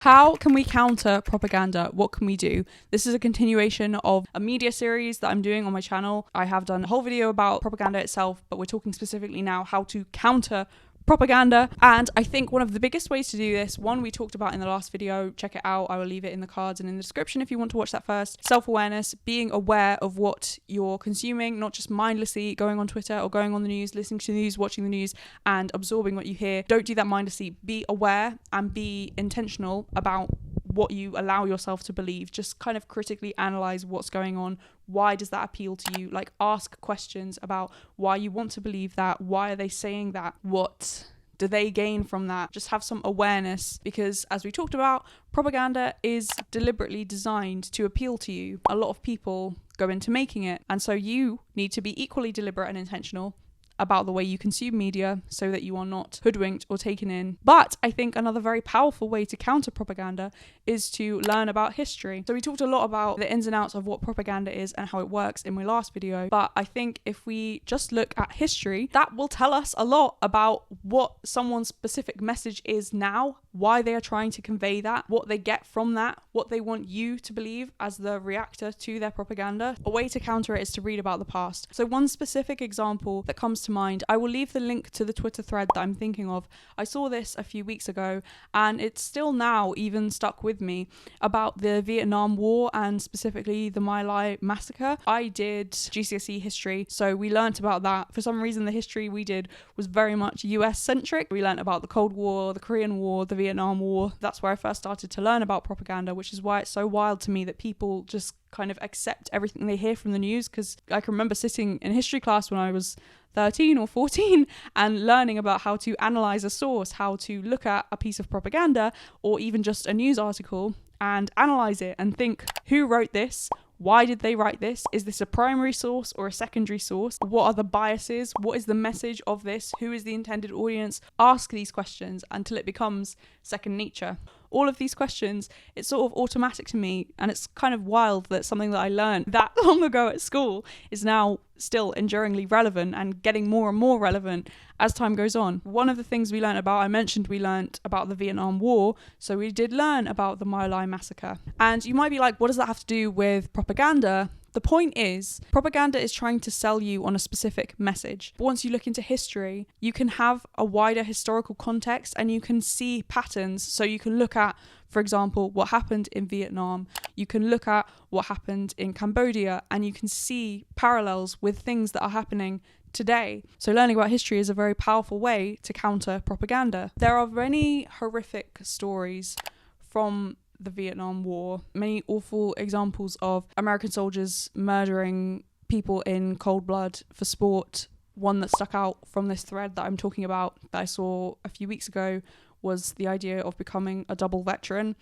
How can we counter propaganda? What can we do? This is a continuation of a media series that I'm doing on my channel. I have done a whole video about propaganda itself, but we're talking specifically now how to counter propaganda. And I think one of the biggest ways to do this, one we talked about in the last video, check it out, I will leave it in the cards and in the description if you want to watch that first. Self-awareness, being aware of what you're consuming, not just mindlessly going on Twitter or going on the news, listening to the news, watching the news and absorbing what you hear. Don't do that mindlessly. Be aware and be intentional about what you allow yourself to believe. Just kind of critically analyze what's going on. Why does that appeal to you? Like, ask questions about why you want to believe that. Why are they saying that? What do they gain from that? Just have some awareness, because as we talked about, propaganda is deliberately designed to appeal to you. A lot of people go into making it, and so you need to be equally deliberate and intentional about the way you consume media so that you are not hoodwinked or taken in. But I think another very powerful way to counter propaganda is to learn about history. So we talked a lot about the ins and outs of what propaganda is and how it works in my last video, but I think if we just look at history, that will tell us a lot about what someone's specific message is now, why they are trying to convey that, what they get from that, what they want you to believe as the reactor to their propaganda. A way to counter it is to read about the past. So one specific example that comes to mind, I will leave the link to the Twitter thread that I'm thinking of. I saw this a few weeks ago and it's still now even stuck with me, about the Vietnam War and specifically the My Lai massacre. I did GCSE history, so we learnt about that. For some reason, the history we did was very much US centric. We learnt about the Cold War, the Korean War, the Vietnam War. That's where I first started to learn about propaganda, which is why it's so wild to me that people just kind of accept everything they hear from the news. Because I can remember sitting in history class when I was 13 or 14 and learning about how to analyze a source, how to look at a piece of propaganda or even just a news article and analyze it and think, who wrote this? Why did they write this? Is this a primary source or a secondary source? What are the biases? What is the message of this? Who is the intended audience? Ask these questions until it becomes second nature. All of these questions, it's sort of automatic to me, and it's kind of wild that something that I learned that long ago at school is now still enduringly relevant and getting more and more relevant as time goes on. One of the things we learned about, I mentioned we learned about the Vietnam War, so we did learn about the My Lai massacre. And you might be like, what does that have to do with propaganda? The point is, propaganda is trying to sell you on a specific message. But once you look into history, you can have a wider historical context and you can see patterns. So you can look at, for example, what happened in Vietnam. You can look at what happened in Cambodia and you can see parallels with things that are happening today. So learning about history is a very powerful way to counter propaganda. There are many horrific stories from the Vietnam War, many awful examples of American soldiers murdering people in cold blood for sport. One that stuck out from this thread that I'm talking about that I saw a few weeks ago was the idea of becoming a double veteran.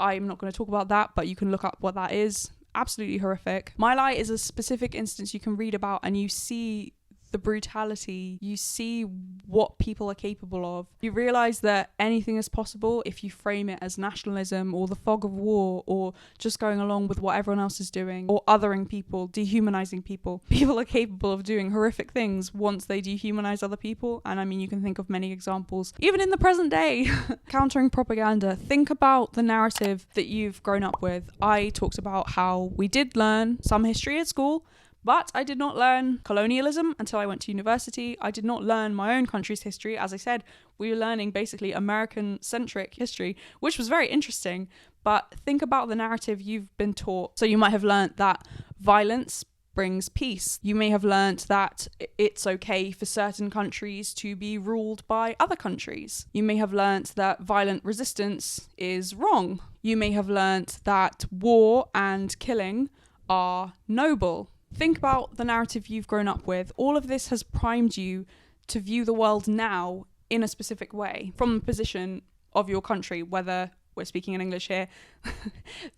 I'm not going to talk about that, but you can look up what that is. Absolutely horrific. My Lai is a specific instance you can read about and you see the brutality, you see what people are capable of. You realize that anything is possible if you frame it as nationalism or the fog of war or just going along with what everyone else is doing or othering people, dehumanizing people. People are capable of doing horrific things once they dehumanize other people. And I mean, you can think of many examples, even in the present day. Countering propaganda, think about the narrative that you've grown up with. I talked about how we did learn some history at school, but I did not learn colonialism until I went to university. I did not learn my own country's history. As I said, we were learning basically American-centric history, which was very interesting. But think about the narrative you've been taught. So you might have learned that violence brings peace. You may have learnt that it's okay for certain countries to be ruled by other countries. You may have learnt that violent resistance is wrong. You may have learnt that war and killing are noble. Think about the narrative you've grown up with. All of this has primed you to view the world now in a specific way from the position of your country, whether we're speaking in English here,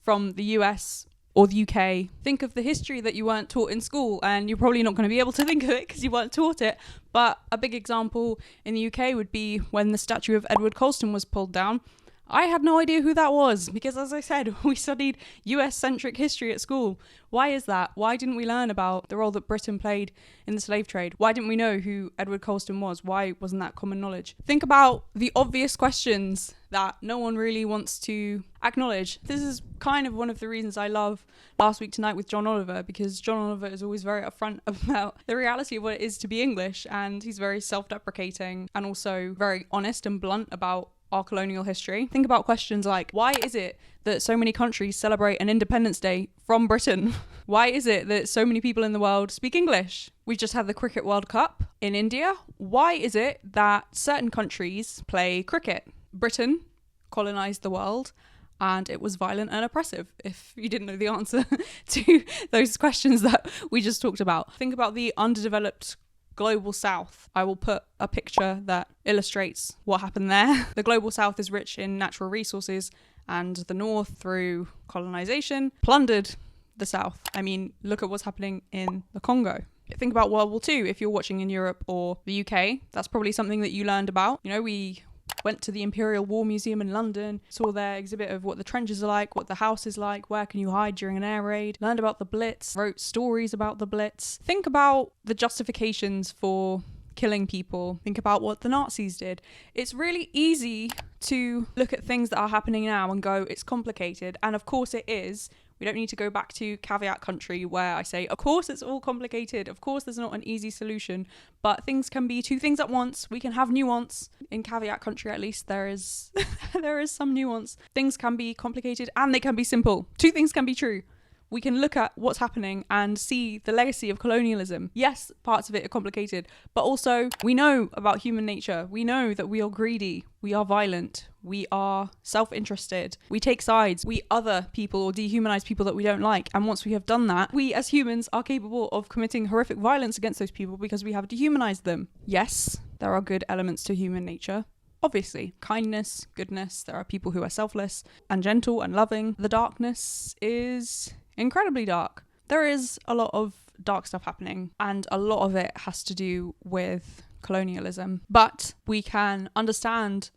from the US or the UK. Think of the history that you weren't taught in school, and you're probably not going to be able to think of it because you weren't taught it. But a big example in the UK would be when the statue of Edward Colston was pulled down. I had no idea who that was because, as I said, we studied US-centric history at school. Why is that? Why didn't we learn about the role that Britain played in the slave trade? Why didn't we know who Edward Colston was? Why wasn't that common knowledge? Think about the obvious questions that no one really wants to acknowledge. This is kind of one of the reasons I love Last Week Tonight with John Oliver, because John Oliver is always very upfront about the reality of what it is to be English, and he's very self-deprecating and also very honest and blunt about our colonial history. Think about questions like, why is it that so many countries celebrate an Independence Day from Britain? Why is it that so many people in the world speak English? We just had the Cricket World Cup in India. Why is it that certain countries play cricket? Britain colonized the world, and it was violent and oppressive, if you didn't know the answer to those questions that we just talked about. Think about the underdeveloped Global South. I will put a picture that illustrates what happened there. The Global South is rich in natural resources, and the North, through colonization, plundered the South. I mean, look at what's happening in the Congo. Think about World War II. If you're watching in Europe or the UK, that's probably something that you learned about. You know, we went to the Imperial War Museum in London, saw their exhibit of what the trenches are like, what the house is like, where can you hide during an air raid, learned about the Blitz, wrote stories about the Blitz. Think about the justifications for killing people. Think about what the Nazis did. It's really easy to look at things that are happening now and go, it's complicated. And of course it is. We don't need to go back to caveat country where I say, of course it's all complicated. Of course there's not an easy solution, but things can be two things at once. We can have nuance. In caveat country, at least, there is there is some nuance. Things can be complicated and they can be simple. Two things can be true. We can look at what's happening and see the legacy of colonialism. Yes, parts of it are complicated, but also we know about human nature. We know that we are greedy, we are violent, we are self-interested, we take sides, we other people or dehumanize people that we don't like. And once we have done that, we as humans are capable of committing horrific violence against those people because we have dehumanized them. Yes, there are good elements to human nature. Obviously, kindness, goodness, there are people who are selfless and gentle and loving. The darkness is incredibly dark. There is a lot of dark stuff happening, and a lot of it has to do with colonialism. But we can understand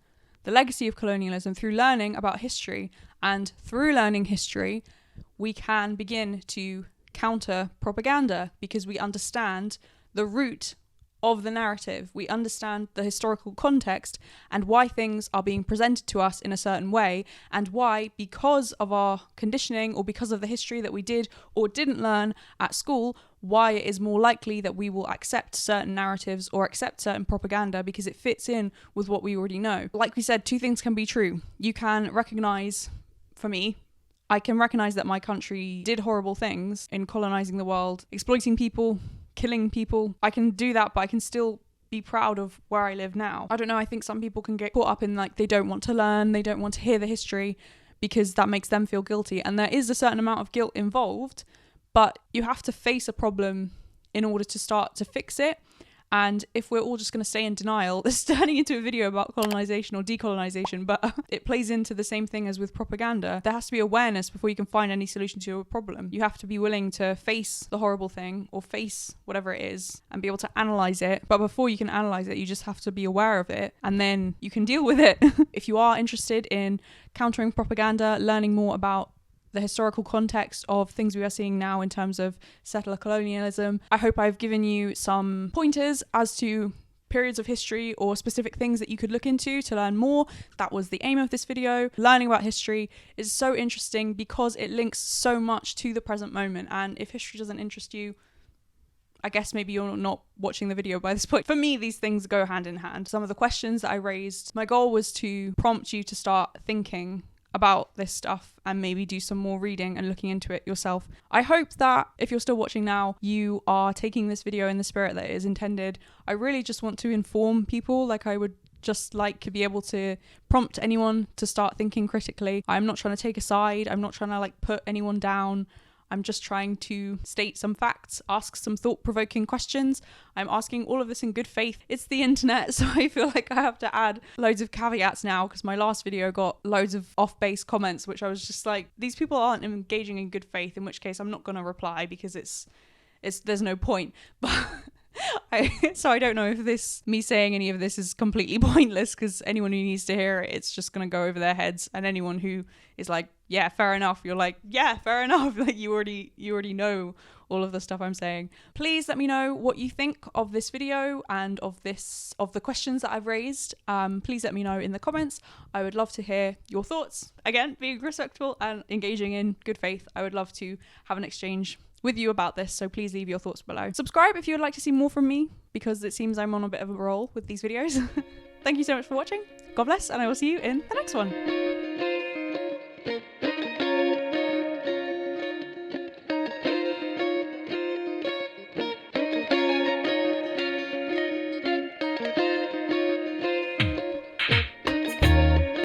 the legacy of colonialism through learning about history, and through learning history, we can begin to counter propaganda because we understand the root of the narrative. We understand the historical context and why things are being presented to us in a certain way, and why, because of our conditioning or because of the history that we did or didn't learn at school, why it is more likely that we will accept certain narratives or accept certain propaganda because it fits in with what we already know. Like we said, two things can be true. You can recognize, for me, I can recognize that my country did horrible things in colonizing the world, exploiting people, killing people. I can do that, but I can still be proud of where I live now. I don't know, I think some people can get caught up in like they don't want to learn, they don't want to hear the history because that makes them feel guilty. And there is a certain amount of guilt involved, but you have to face a problem in order to start to fix it. And if we're all just going to stay in denial, this is turning into a video about colonization or decolonization, but it plays into the same thing as with propaganda. There has to be awareness before you can find any solution to a problem. You have to be willing to face the horrible thing or face whatever it is and be able to analyze it. But before you can analyze it, you just have to be aware of it and then you can deal with it. If you are interested in countering propaganda, learning more about the historical context of things we are seeing now in terms of settler colonialism, I hope I've given you some pointers as to periods of history or specific things that you could look into to learn more. That was the aim of this video. Learning about history is so interesting because it links so much to the present moment, and if history doesn't interest you, I guess maybe you're not watching the video by this point. For me, these things go hand in hand. Some of the questions that I raised, my goal was to prompt you to start thinking about this stuff and maybe do some more reading and looking into it yourself. I hope that if you're still watching now, you are taking this video in the spirit that it is intended. I really just want to inform people. Like, I would just like to be able to prompt anyone to start thinking critically. I'm not trying to take a side. I'm not trying to like put anyone down. I'm just trying to state some facts, ask some thought-provoking questions. I'm asking all of this in good faith. It's the internet, so I feel like I have to add loads of caveats now because my last video got loads of off-base comments, which I was just like, these people aren't engaging in good faith, in which case I'm not going to reply because it's there's no point. So I don't know if me saying any of this is completely pointless, because anyone who needs to hear it, it's just going to go over their heads. And anyone who is like, yeah, fair enough, you're like, yeah, fair enough. Like you already know all of the stuff I'm saying. Please let me know what you think of this video and of the questions that I've raised. Please let me know in the comments. I would love to hear your thoughts. Again, being respectful and engaging in good faith. I would love to have an exchange with you about this, so please leave your thoughts below. Subscribe if you would like to see more from me, because it seems I'm on a bit of a roll with these videos. Thank you so much for watching. God bless, and I will see you in the next one.